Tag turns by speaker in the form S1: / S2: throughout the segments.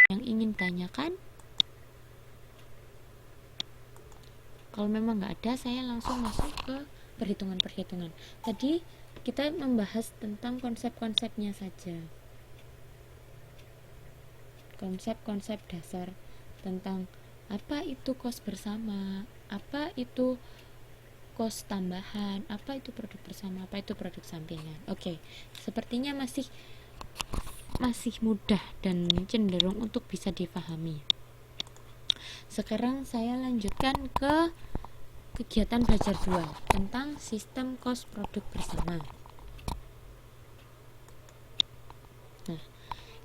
S1: yang ingin tanyakan? Kalau memang nggak ada, saya langsung masuk ke perhitungan-perhitungan. Tadi kita membahas tentang konsep-konsepnya saja, konsep-konsep dasar tentang apa itu kos bersama, apa itu kos tambahan, apa itu produk bersama, apa itu produk sampingan. Oke, sepertinya masih mudah dan cenderung untuk bisa difahami. Sekarang saya lanjutkan ke kegiatan belajar 2 tentang sistem kos produk bersama. Nah,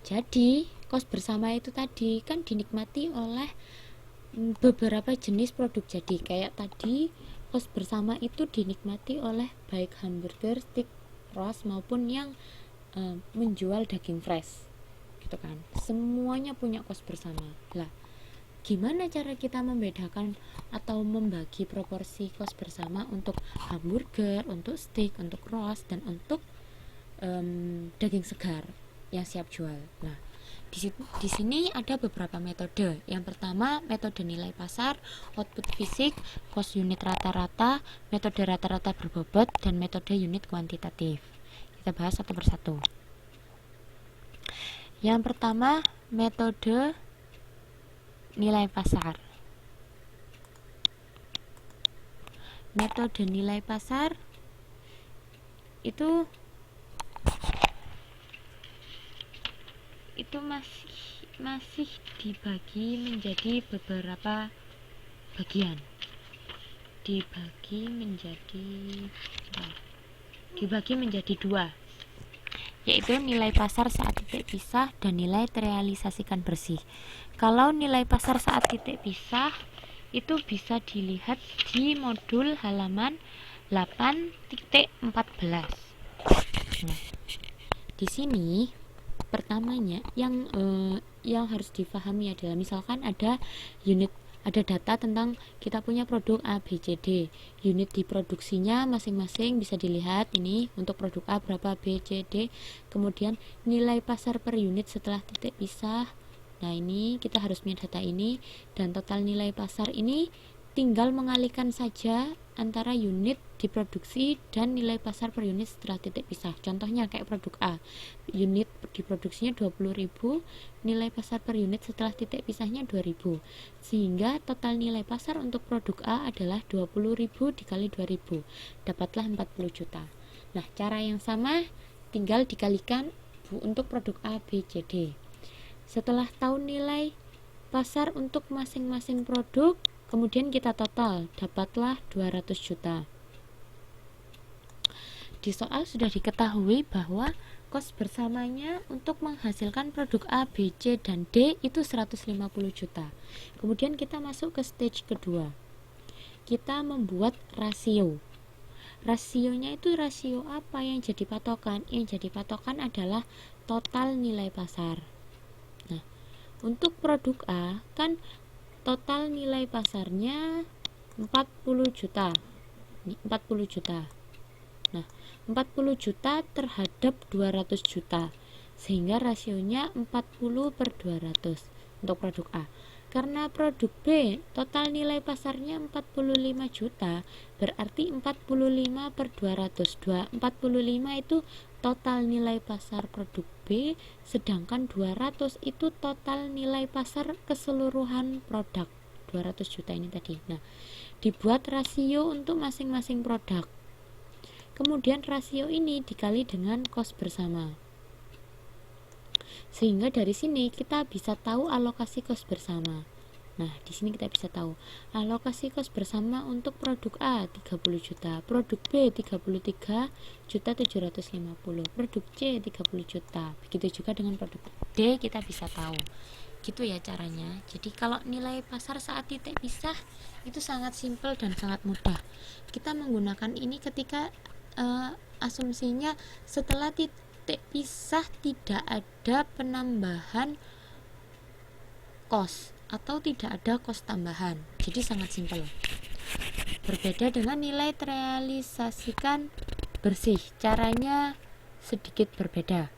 S1: jadi kos bersama itu tadi kan dinikmati oleh beberapa jenis produk. Jadi kayak tadi, kos bersama itu dinikmati oleh baik hamburger, steak, roast maupun yang menjual daging fresh, gitu kan. Semuanya punya kos bersama. Lah, gimana cara kita membedakan atau membagi proporsi kos bersama untuk hamburger, untuk steak, untuk roast, dan untuk daging segar yang siap jual? Nah, di sini ada beberapa metode. Yang pertama, metode nilai pasar, output fisik, kos unit rata-rata, metode rata-rata berbobot, dan metode unit kuantitatif. Kita bahas satu persatu. Yang pertama, metode nilai pasar. Metode nilai pasar itu masih dibagi menjadi beberapa bagian. Dibagi menjadi 2, yaitu nilai pasar saat titik pisah dan nilai terrealisasikan bersih. Kalau nilai pasar saat titik pisah itu bisa dilihat di modul halaman 8.14. Nah, di sini pertamanya yang harus difahami adalah, misalkan ada data tentang kita punya produk A, B, C, D. Unit diproduksinya masing-masing bisa dilihat ini untuk produk A berapa, B, C, D. Kemudian nilai pasar per unit setelah titik pisah. Nah, ini kita harus punya data ini, dan total nilai pasar ini tinggal mengalihkan saja antara unit diproduksi dan nilai pasar per unit setelah titik pisah. Contohnya kayak produk A, unit diproduksinya 20.000, nilai pasar per unit setelah titik pisahnya 2.000, sehingga total nilai pasar untuk produk A adalah 20.000 dikali 2.000, dapatlah 40 juta. Nah, cara yang sama tinggal dikalikan untuk produk A, B, C, D. Setelah tahu nilai pasar untuk masing-masing produk, kemudian kita total, dapatlah 200 juta. Di soal sudah diketahui bahwa kos bersamanya untuk menghasilkan produk A, B, C, dan D itu 150 juta. Kemudian kita masuk ke stage kedua. Kita membuat rasio. Rasionya itu rasio apa yang jadi patokan? Yang jadi patokan adalah total nilai pasar. Nah, untuk produk A kan total nilai pasarnya 40 juta. Nah, 40 juta terhadap 200 juta, sehingga rasionya 40 per 200 untuk produk A. Karena produk B total nilai pasarnya 45 juta, berarti 45 per 200. 45 itu total nilai pasar produk B, sedangkan 200 itu total nilai pasar keseluruhan produk 200 juta ini tadi. Nah, dibuat rasio untuk masing-masing produk. Kemudian rasio ini dikali dengan kos bersama, sehingga dari sini kita bisa tahu alokasi kos bersama. Nah, di sini kita bisa tahu alokasi kos bersama untuk produk A 30 juta, produk B 33 juta 750, produk C 30 juta. Begitu juga dengan produk D, kita bisa tahu. Gitu ya caranya. Jadi kalau nilai pasar saat titik pisah itu sangat simpel dan sangat mudah. Kita menggunakan ini ketika asumsinya setelah titik pisah tidak ada penambahan kos atau tidak ada kos tambahan. Jadi sangat simpel. Berbeda dengan nilai terrealisasikan bersih, caranya sedikit berbeda.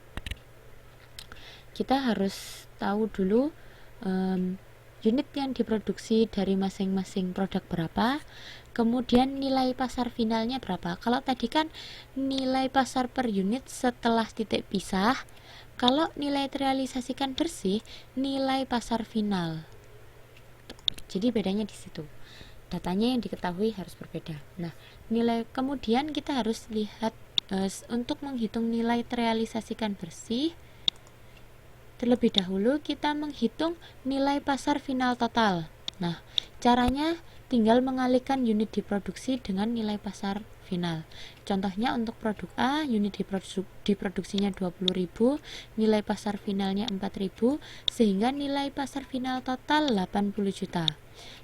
S1: Kita harus tahu dulu unit yang diproduksi dari masing-masing produk berapa, kemudian nilai pasar finalnya berapa. Kalau tadi kan nilai pasar per unit setelah titik pisah, kalau nilai terrealisasikan bersih nilai pasar final. Jadi bedanya di situ, datanya yang diketahui harus berbeda. Nah, nilai kemudian kita harus lihat untuk menghitung nilai terrealisasikan bersih. Terlebih dahulu kita menghitung nilai pasar final total. Nah, caranya tinggal mengalihkan unit diproduksi dengan nilai pasar final. Contohnya untuk produk A, unit diproduksinya 20.000, nilai pasar finalnya 4.000, sehingga nilai pasar final total 80 juta.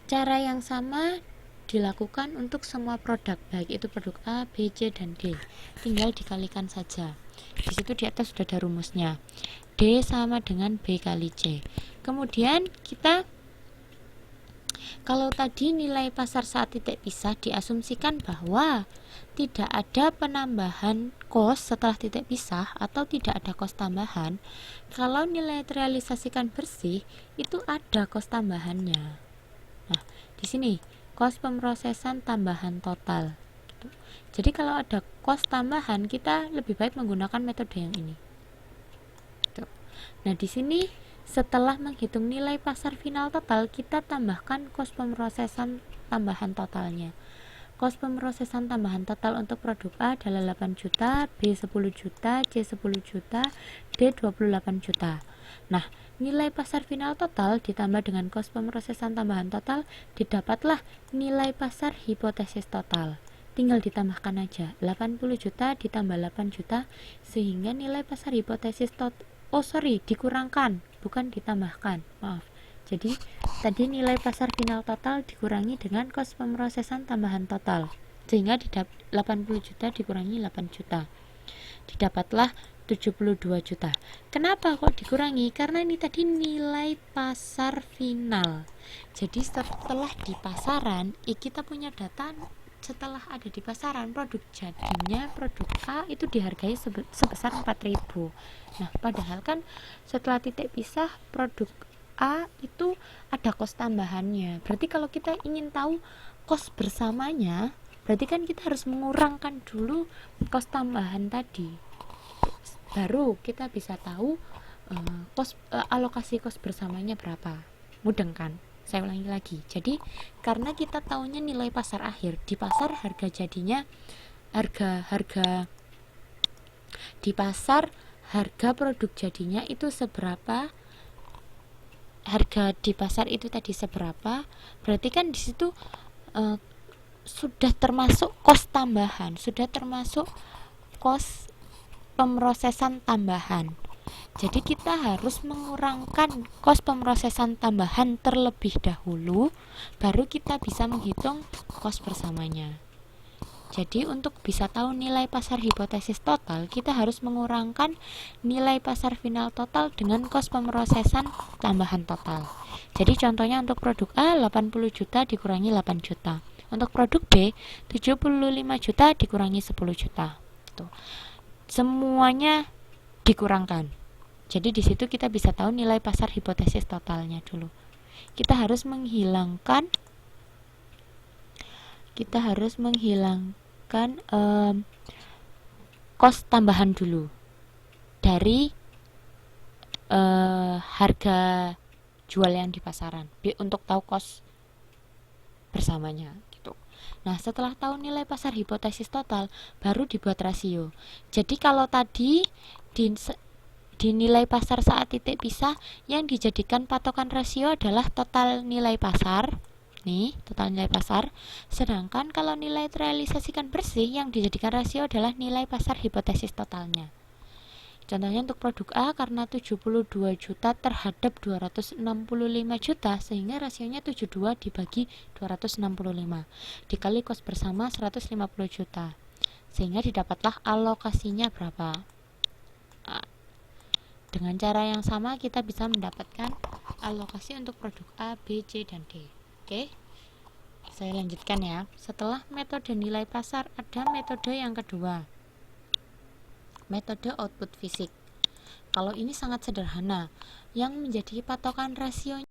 S1: Cara yang sama dilakukan untuk semua produk, baik itu produk A, B, C, dan D. Tinggal dikalikan saja. Di situ di atas sudah ada rumusnya. D sama dengan B kali C. Kemudian kita, kalau tadi nilai pasar saat titik pisah diasumsikan bahwa tidak ada penambahan kos setelah titik pisah atau tidak ada kos tambahan. Kalau nilai terrealisasikan bersih itu ada kos tambahannya. Nah, di sini kos pemrosesan tambahan total. Jadi kalau ada kos tambahan, kita lebih baik menggunakan metode yang ini. Nah, di sini setelah menghitung nilai pasar final total, kita tambahkan kos pemrosesan tambahan totalnya. Kos pemrosesan tambahan total untuk produk A adalah 8 juta, B 10 juta, C 10 juta, D 28 juta. Nah, nilai pasar final total ditambah dengan kos pemrosesan tambahan total, didapatlah nilai pasar hipotesis total. Tinggal ditambahkan aja, 80 juta ditambah 8 juta, sehingga nilai pasar hipotesis dikurangkan, bukan ditambahkan, maaf. Jadi tadi nilai pasar final total dikurangi dengan kos pemrosesan tambahan total, sehingga 80 juta dikurangi 8 juta, didapatlah 72 juta. Kenapa kok dikurangi? Karena ini tadi nilai pasar final. Jadi setelah di pasaran, kita punya data setelah ada di pasaran, produk jadinya produk A itu dihargai sebesar 4.000. Nah, padahal kan setelah titik pisah produk A itu ada kos tambahannya. Berarti kalau kita ingin tahu kos bersamanya, berarti kan kita harus mengurangkan dulu kos tambahan tadi. Baru kita bisa tahu alokasi kos bersamanya berapa. Mudeng kan? Saya ulangi lagi. Jadi karena kita tahunya nilai pasar akhir, di pasar harga jadinya harga di pasar harga produk jadinya itu seberapa, harga di pasar itu tadi seberapa, berarti kan di situ sudah termasuk kos tambahan, sudah termasuk kos pemrosesan tambahan. Jadi kita harus mengurangkan kos pemrosesan tambahan terlebih dahulu, baru kita bisa menghitung kos bersamanya. Jadi untuk bisa tahu nilai pasar hipotesis total, kita harus mengurangkan nilai pasar final total dengan kos pemrosesan tambahan total. Jadi contohnya untuk produk A 80 juta dikurangi 8 juta. Untuk produk B 75 juta dikurangi 10 juta. Tuh. Semuanya dikurangkan. Jadi di situ kita bisa tahu nilai pasar hipotesis totalnya dulu. Kita harus menghilangkan kos tambahan dulu dari harga jual yang di pasaran untuk tahu kos bersamanya gitu. Nah, setelah tahu nilai pasar hipotesis total, baru dibuat rasio. Jadi kalau tadi di nilai pasar saat titik pisah, yang dijadikan patokan rasio adalah total nilai pasar. Nih, total nilai pasar. Sedangkan kalau nilai terrealisasikan bersih, yang dijadikan rasio adalah nilai pasar hipotesis totalnya. Contohnya untuk produk A, karena 72 juta terhadap 265 juta, sehingga rasionya 72 dibagi 265 dikali kos bersama 150 juta, sehingga didapatlah alokasinya berapa. Dengan cara yang sama kita bisa mendapatkan alokasi untuk produk A, B, C, dan D. Oke, saya lanjutkan ya. Setelah metode nilai pasar, ada metode yang kedua, metode output fisik. Kalau ini sangat sederhana, yang menjadi patokan rasionya